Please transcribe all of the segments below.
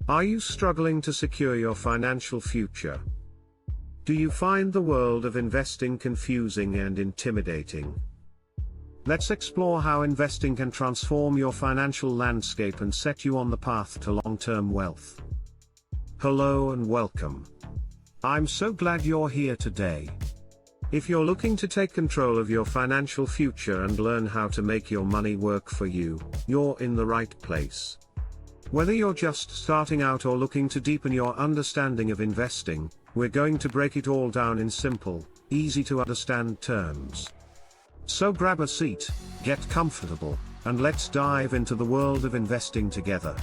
Are you struggling to secure your financial future? Do you find the world of investing confusing and intimidating? Let's explore how investing can transform your financial landscape and set you on the path to long-term wealth. Hello and welcome. I'm so glad you're here today. If you're looking to take control of your financial future and learn how to make your money work for you, you're in the right place. Whether you're just starting out or looking to deepen your understanding of investing, we're going to break it all down in simple, easy to understand terms. So grab a seat, get comfortable, and let's dive into the world of investing together.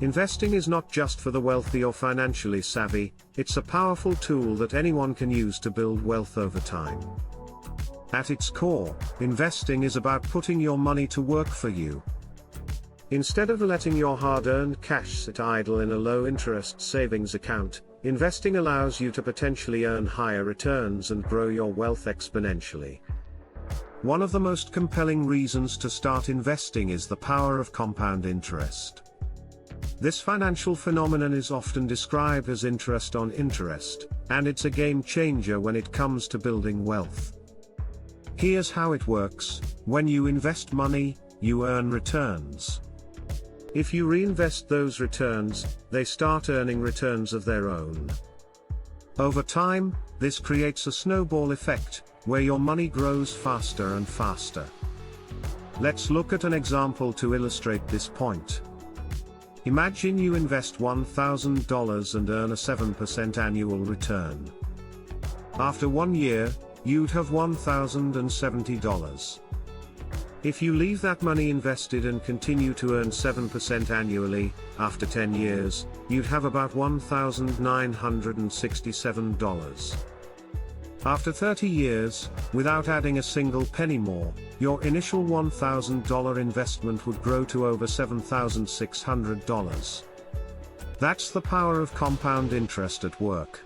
Investing is not just for the wealthy or financially savvy, it's a powerful tool that anyone can use to build wealth over time. At its core, investing is about putting your money to work for you. Instead of letting your hard-earned cash sit idle in a low-interest savings account, investing allows you to potentially earn higher returns and grow your wealth exponentially. One of the most compelling reasons to start investing is the power of compound interest. This financial phenomenon is often described as interest on interest, and it's a game changer when it comes to building wealth. Here's how it works: when you invest money, you earn returns. If you reinvest those returns, they start earning returns of their own. Over time, this creates a snowball effect, where your money grows faster and faster. Let's look at an example to illustrate this point. Imagine you invest $1,000 and earn a 7% annual return. After 1 year, you'd have $1,070. If you leave that money invested and continue to earn 7% annually, after 10 years, you'd have about $1,967. After 30 years, without adding a single penny more, your initial $1,000 investment would grow to over $7,600. That's the power of compound interest at work.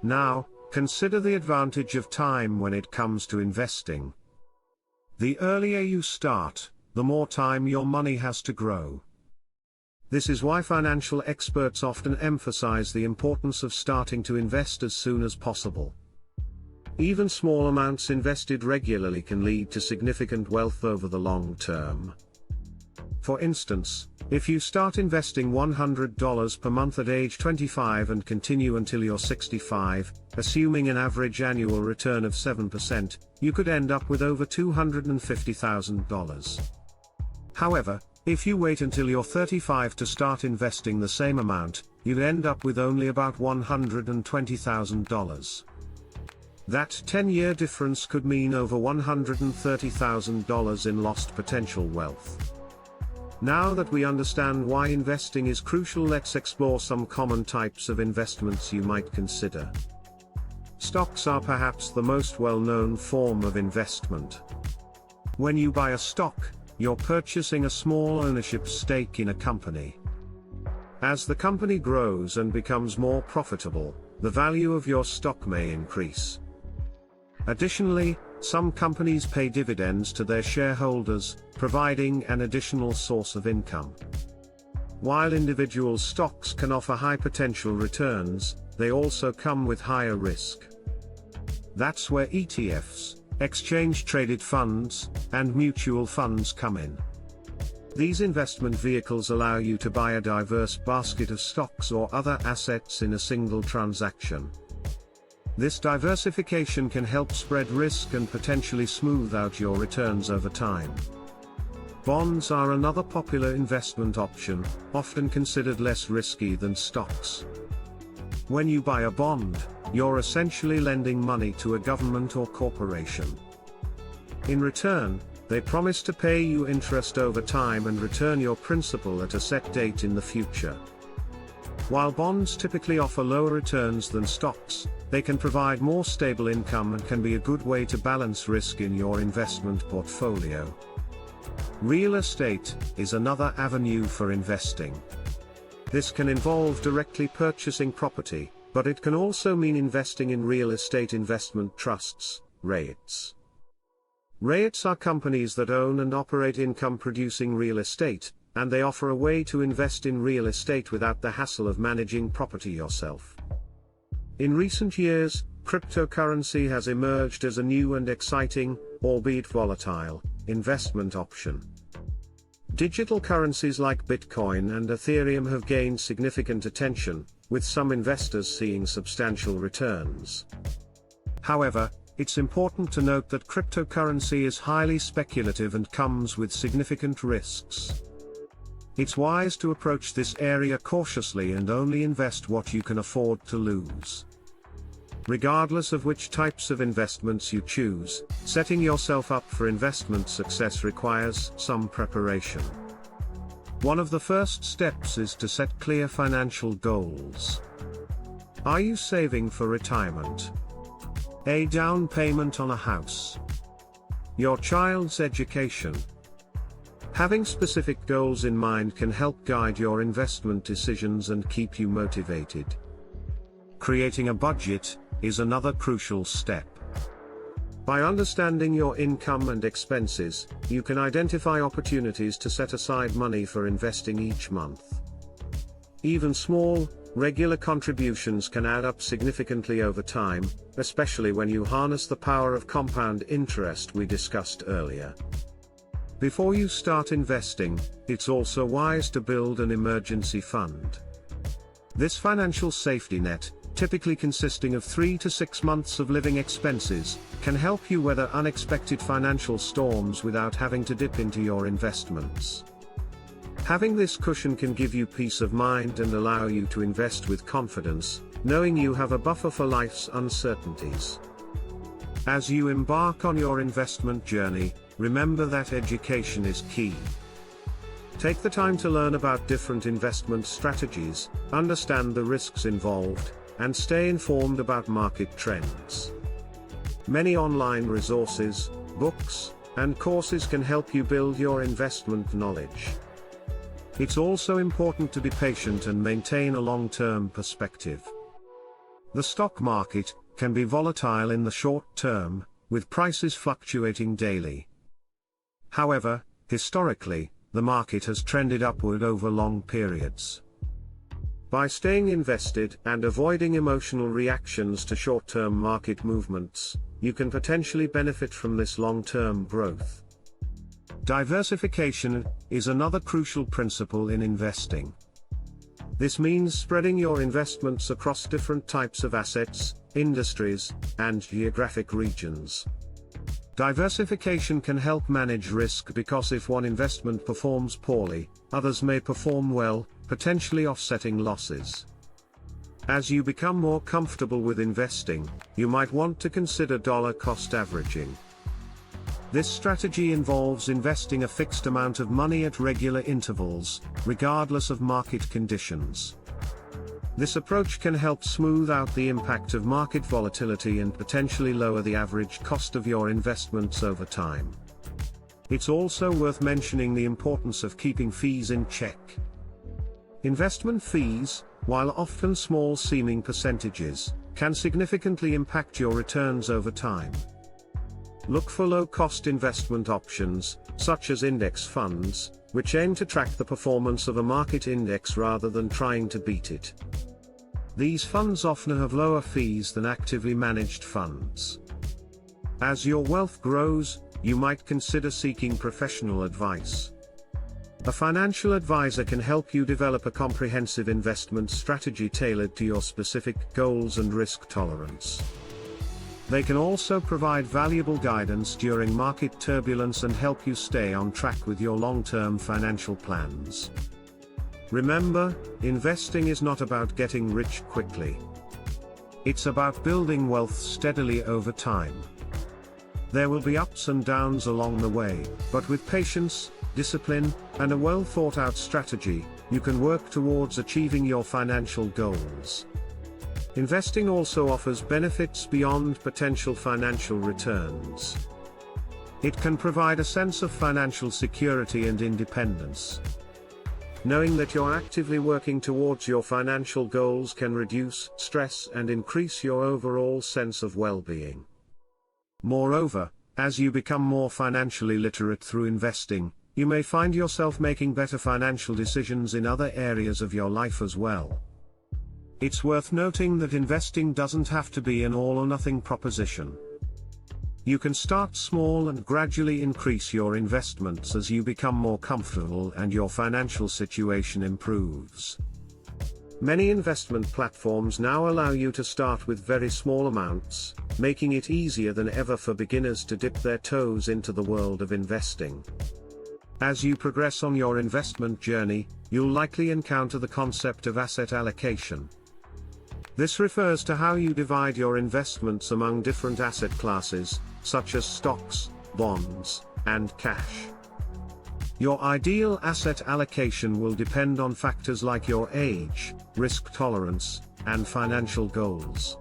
Now, consider the advantage of time when it comes to investing. The earlier you start, the more time your money has to grow. This is why financial experts often emphasize the importance of starting to invest as soon as possible. Even small amounts invested regularly can lead to significant wealth over the long term. For instance, if you start investing $100 per month at age 25 and continue until you're 65, assuming an average annual return of 7%, you could end up with over $250,000. However, if you wait until you're 35 to start investing the same amount, you'd end up with only about $120,000. That 10-year difference could mean over $130,000 in lost potential wealth. Now that we understand why investing is crucial, let's explore some common types of investments you might consider. Stocks are perhaps the most well-known form of investment. When you buy a stock, you're purchasing a small ownership stake in a company. As the company grows and becomes more profitable, the value of your stock may increase. Additionally, some companies pay dividends to their shareholders, providing an additional source of income. While individual stocks can offer high potential returns, they also come with higher risk. That's where ETFs, exchange-traded funds, and mutual funds come in. These investment vehicles allow you to buy a diverse basket of stocks or other assets in a single transaction. This diversification can help spread risk and potentially smooth out your returns over time. Bonds are another popular investment option, often considered less risky than stocks. When you buy a bond, you're essentially lending money to a government or corporation. In return, they promise to pay you interest over time and return your principal at a set date in the future. While bonds typically offer lower returns than stocks, they can provide more stable income and can be a good way to balance risk in your investment portfolio. Real estate is another avenue for investing. This can involve directly purchasing property, but it can also mean investing in real estate investment trusts, REITs. REITs are companies that own and operate income-producing real estate, and they offer a way to invest in real estate without the hassle of managing property yourself. In recent years, cryptocurrency has emerged as a new and exciting, albeit volatile, investment option. Digital currencies like Bitcoin and Ethereum have gained significant attention, with some investors seeing substantial returns. However, it's important to note that cryptocurrency is highly speculative and comes with significant risks. It's wise to approach this area cautiously and only invest what you can afford to lose. Regardless of which types of investments you choose, setting yourself up for investment success requires some preparation. One of the first steps is to set clear financial goals. Are you saving for retirement? A down payment on a house? Your child's education? Having specific goals in mind can help guide your investment decisions and keep you motivated. Creating a budget is another crucial step. By understanding your income and expenses, you can identify opportunities to set aside money for investing each month. Even small, regular contributions can add up significantly over time, especially when you harness the power of compound interest we discussed earlier. Before you start investing, it's also wise to build an emergency fund. This financial safety net, typically consisting of 3 to 6 months of living expenses, can help you weather unexpected financial storms without having to dip into your investments. Having this cushion can give you peace of mind and allow you to invest with confidence, knowing you have a buffer for life's uncertainties. As you embark on your investment journey, remember that education is key. Take the time to learn about different investment strategies, understand the risks involved, and stay informed about market trends. Many online resources, books, and courses can help you build your investment knowledge. It's also important to be patient and maintain a long-term perspective. The stock market can be volatile in the short term, with prices fluctuating daily. However, historically, the market has trended upward over long periods. By staying invested and avoiding emotional reactions to short-term market movements, you can potentially benefit from this long-term growth. Diversification is another crucial principle in investing. This means spreading your investments across different types of assets, industries, and geographic regions. Diversification can help manage risk because if one investment performs poorly, others may perform well, potentially offsetting losses. As you become more comfortable with investing, you might want to consider dollar cost averaging. This strategy involves investing a fixed amount of money at regular intervals, regardless of market conditions. This approach can help smooth out the impact of market volatility and potentially lower the average cost of your investments over time. It's also worth mentioning the importance of keeping fees in check. Investment fees, while often small seeming percentages, can significantly impact your returns over time. Look for low-cost investment options, such as index funds, which aim to track the performance of a market index rather than trying to beat it. These funds often have lower fees than actively managed funds. As your wealth grows, you might consider seeking professional advice. A financial advisor can help you develop a comprehensive investment strategy tailored to your specific goals and risk tolerance. They can also provide valuable guidance during market turbulence and help you stay on track with your long-term financial plans. Remember, investing is not about getting rich quickly. It's about building wealth steadily over time. There will be ups and downs along the way, but with patience, discipline, and a well-thought-out strategy, you can work towards achieving your financial goals. Investing also offers benefits beyond potential financial returns. It can provide a sense of financial security and independence. Knowing that you're actively working towards your financial goals can reduce stress and increase your overall sense of well-being. Moreover, as you become more financially literate through investing, you may find yourself making better financial decisions in other areas of your life as well. It's worth noting that investing doesn't have to be an all-or-nothing proposition. You can start small and gradually increase your investments as you become more comfortable and your financial situation improves. Many investment platforms now allow you to start with very small amounts, making it easier than ever for beginners to dip their toes into the world of investing. As you progress on your investment journey, you'll likely encounter the concept of asset allocation. This refers to how you divide your investments among different asset classes, such as stocks, bonds, and cash. Your ideal asset allocation will depend on factors like your age, risk tolerance, and financial goals.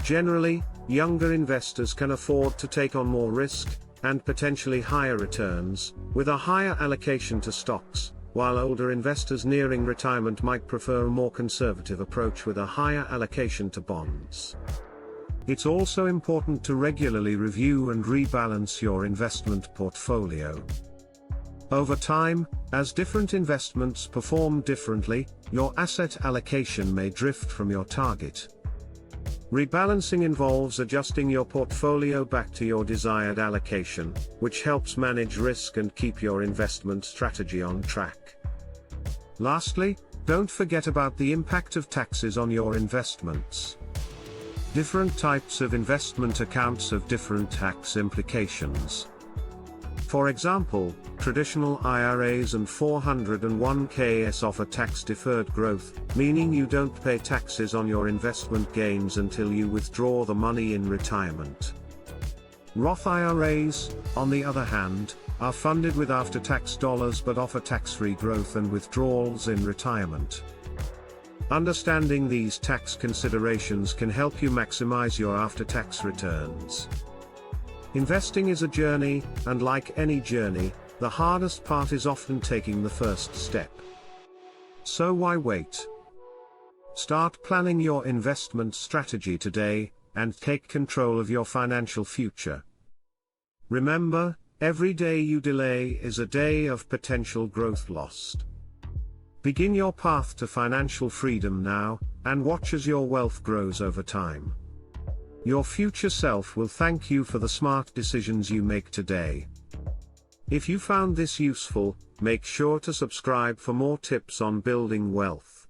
Generally, younger investors can afford to take on more risk, and potentially higher returns, with a higher allocation to stocks, while older investors nearing retirement might prefer a more conservative approach with a higher allocation to bonds. It's also important to regularly review and rebalance your investment portfolio. Over time, as different investments perform differently, your asset allocation may drift from your target. Rebalancing involves adjusting your portfolio back to your desired allocation, which helps manage risk and keep your investment strategy on track. Lastly, don't forget about the impact of taxes on your investments. Different types of investment accounts have different tax implications. For example, traditional IRAs and 401ks offer tax-deferred growth, meaning you don't pay taxes on your investment gains until you withdraw the money in retirement. Roth IRAs, on the other hand, are funded with after-tax dollars but offer tax-free growth and withdrawals in retirement. Understanding these tax considerations can help you maximize your after-tax returns. Investing is a journey, and like any journey, the hardest part is often taking the first step. So why wait? Start planning your investment strategy today, and take control of your financial future. Remember, every day you delay is a day of potential growth lost. Begin your path to financial freedom now, and watch as your wealth grows over time. Your future self will thank you for the smart decisions you make today. If you found this useful, make sure to subscribe for more tips on building wealth.